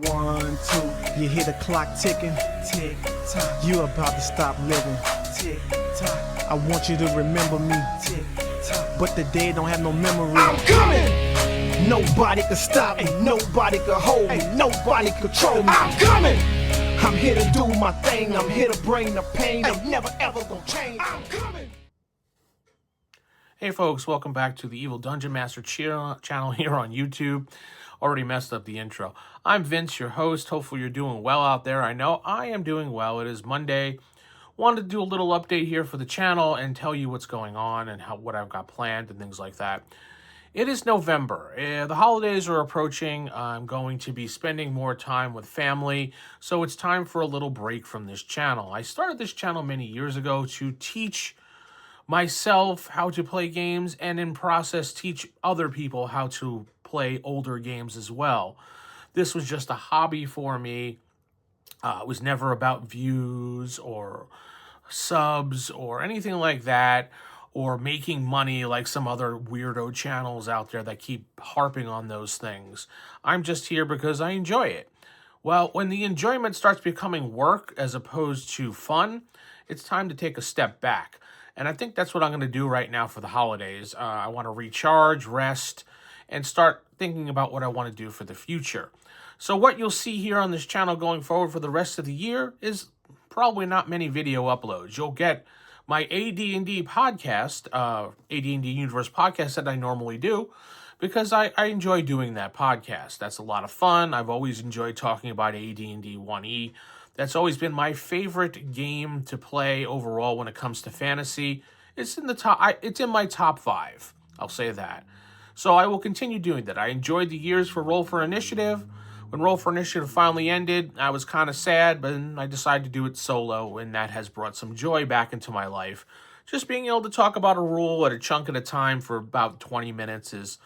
1, 2, you hear the clock ticking, tick tock. You about to stop living, tick tock. I want you to remember me, tick tock. But the dead don't have no memory. I'm coming. Nobody can stop me, nobody can hold me, nobody control me. I'm coming. I'm here to do my thing. I'm here to bring the pain. I'm never ever gonna change. I'm coming. Hey folks, welcome back to the Evil Dungeon Master channel here on YouTube. Already messed up the intro. I'm Vince, your host. Hopefully you're doing well out there. I know I am doing well. It is Monday. Wanted to do a little update here for the channel and tell you what's going on and what I've got planned and things like that. It is November. The holidays are approaching. I'm going to be spending more time with family, so it's time for a little break from this channel. I started this channel many years ago to teach myself how to play games and in process teach other people how to play older games as well. This was just a hobby for me. It was never about views or subs or anything like that, or making money like some other weirdo channels out there that keep harping on those things. I'm just here because I enjoy it. Well, when the enjoyment starts becoming work as opposed to fun, it's time to take a step back. And I think that's what I'm going to do right now for the holidays. I want to recharge, rest, and start thinking about what I want to do for the future. So what you'll see here on this channel going forward for the rest of the year is probably not many video uploads. You'll get my AD&D podcast, AD&D Universe podcast that I normally do, because I enjoy doing that podcast. That's a lot of fun. I've always enjoyed talking about AD&D 1E. That's always been my favorite game to play overall when it comes to fantasy. It's in the top. It's in my top 5. I'll say that. So I will continue doing that. I enjoyed the years for Roll for Initiative. When Roll for Initiative finally ended, I was kind of sad, but I decided to do it solo, and that has brought some joy back into my life. Just being able to talk about a rule at a chunk at a time for about 20 minutes is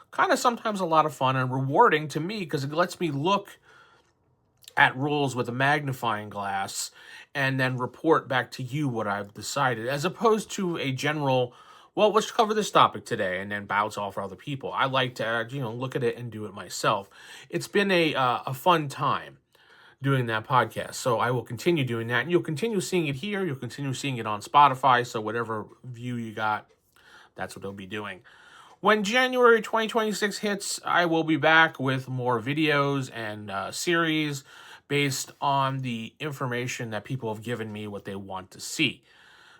kind of sometimes a lot of fun and rewarding to me because it lets me look at rules with a magnifying glass and then report back to you what I've decided, as opposed to a general, well, let's cover this topic today and then bounce off for other people. I like to, look at it and do it myself. It's been a fun time doing that podcast, so I will continue doing that, and you'll continue seeing it here. You'll continue seeing it on Spotify, so whatever view you got, that's what they'll be doing. When January 2026 hits, I will be back with more videos and series based on the information that people have given me what they want to see.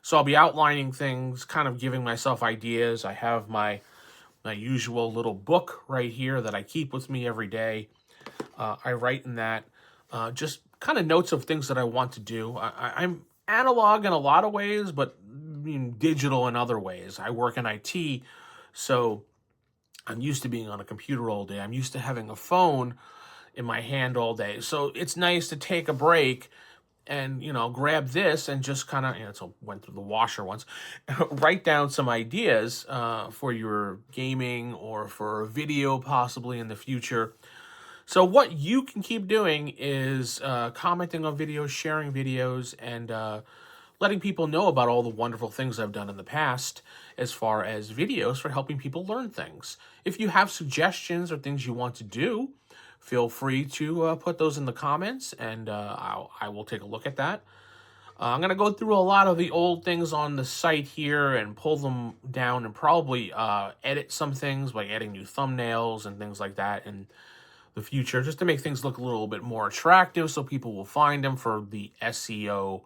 So I'll be outlining things, kind of giving myself ideas. I have my usual little book right here that I keep with me every day. I write in that just kind of notes of things that I want to do. I'm analog in a lot of ways, but digital in other ways. I work in IT, so I'm used to being on a computer all day. I'm used to having a phone in my hand all day. So it's nice to take a break and, grab this and just kind of, so went through the washer once, write down some ideas for your gaming or for a video possibly in the future. So what you can keep doing is commenting on videos, sharing videos, and letting people know about all the wonderful things I've done in the past as far as videos for helping people learn things. If you have suggestions or things you want to do, feel free to put those in the comments, and I will take a look at that. I'm going to go through a lot of the old things on the site here and pull them down and probably edit some things by adding new thumbnails and things like that in the future, just to make things look a little bit more attractive so people will find them for the SEO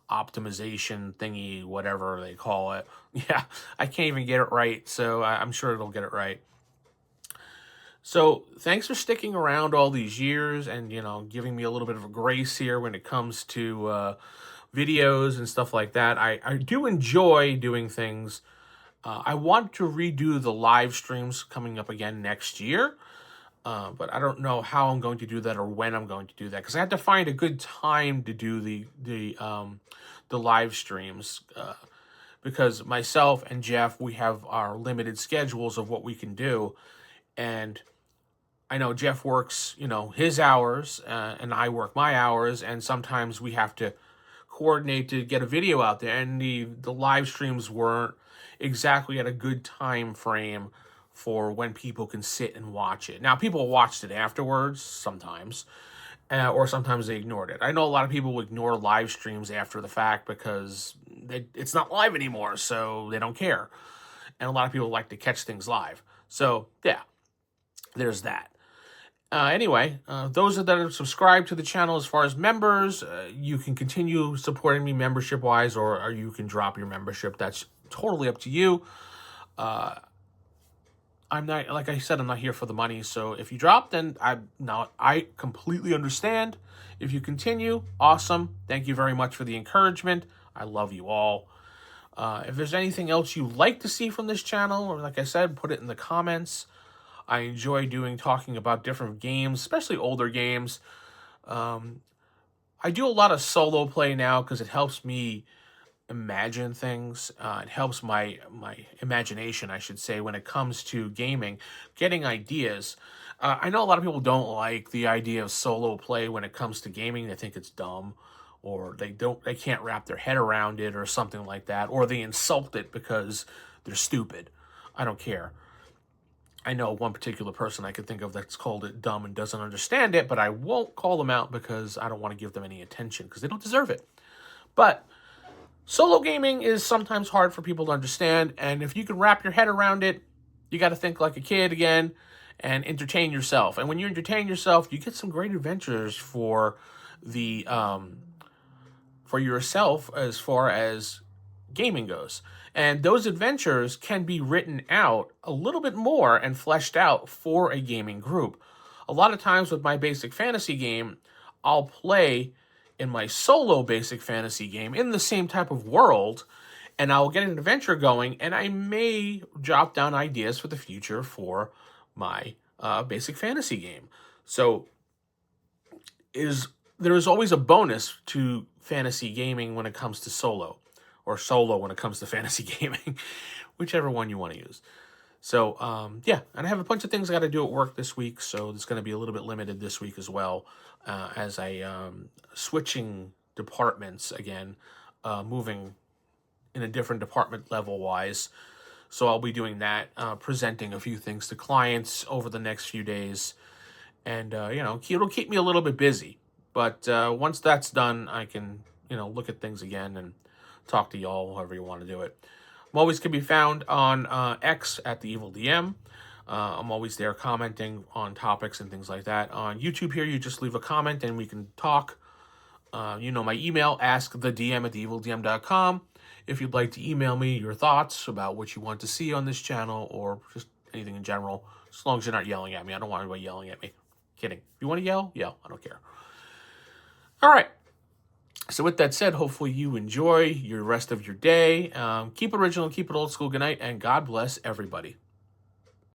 optimization thingy, whatever they call it. Yeah, I can't even get it right, so I'm sure it'll get it right. So thanks for sticking around all these years and, giving me a little bit of a grace here when it comes to videos and stuff like that. I do enjoy doing things. I want to redo the live streams coming up again next year, but I don't know how I'm going to do that or when I'm going to do that, because I have to find a good time to do the live streams, because myself and Jeff, we have our limited schedules of what we can do, and I know Jeff works, his hours, and I work my hours, and sometimes we have to coordinate to get a video out there, and the live streams weren't exactly at a good time frame for when people can sit and watch it. Now, people watched it afterwards sometimes, or sometimes they ignored it. I know a lot of people ignore live streams after the fact because it's not live anymore, so they don't care. And a lot of people like to catch things live. So, yeah, there's that. Anyway, those that are subscribed to the channel as far as members, you can continue supporting me membership-wise, or you can drop your membership. That's totally up to you. I'm not, like I said, I'm not here for the money. So if you drop, then I completely understand. If you continue, awesome. Thank you very much for the encouragement. I love you all. If there's anything else you'd like to see from this channel, or like I said, put it in the comments. I enjoy talking about different games, especially older games. I do a lot of solo play now because it helps me imagine things. It helps my imagination, I should say, when it comes to gaming, getting ideas. I know a lot of people don't like the idea of solo play when it comes to gaming. They think it's dumb, or they can't wrap their head around it, or something like that, or they insult it because they're stupid. I don't care. I know one particular person I could think of that's called it dumb and doesn't understand it, but I won't call them out because I don't want to give them any attention because they don't deserve it. But solo gaming is sometimes hard for people to understand, and if you can wrap your head around it, you got to think like a kid again and entertain yourself. And when you entertain yourself, you get some great adventures for the for yourself as far as gaming goes. And those adventures can be written out a little bit more and fleshed out for a gaming group. A lot of times with my basic fantasy game, I'll play in my solo basic fantasy game in the same type of world, and I'll get an adventure going, and I may jot down ideas for the future for my basic fantasy game. So there is always a bonus to fantasy gaming when it comes to solo, or solo when it comes to fantasy gaming, whichever one you want to use. So, yeah, and I have a bunch of things I got to do at work this week, so it's going to be a little bit limited this week as well, as I switching departments again, moving in a different department level-wise. So I'll be doing that, presenting a few things to clients over the next few days, and, it'll keep me a little bit busy. But once that's done, I can, look at things again and talk to y'all, however you want to do it. I'm always can be found on X at the Evil DM. I'm always there commenting on topics and things like that. On YouTube here, you just leave a comment and we can talk. My email, askthedm@theevildm.com. If you'd like to email me your thoughts about what you want to see on this channel or just anything in general, as long as you're not yelling at me. I don't want anybody yelling at me. Kidding. If you want to yell, yell. I don't care. All right. So with that said, hopefully you enjoy your rest of your day. Keep it original, keep it old school. Good night, and God bless everybody.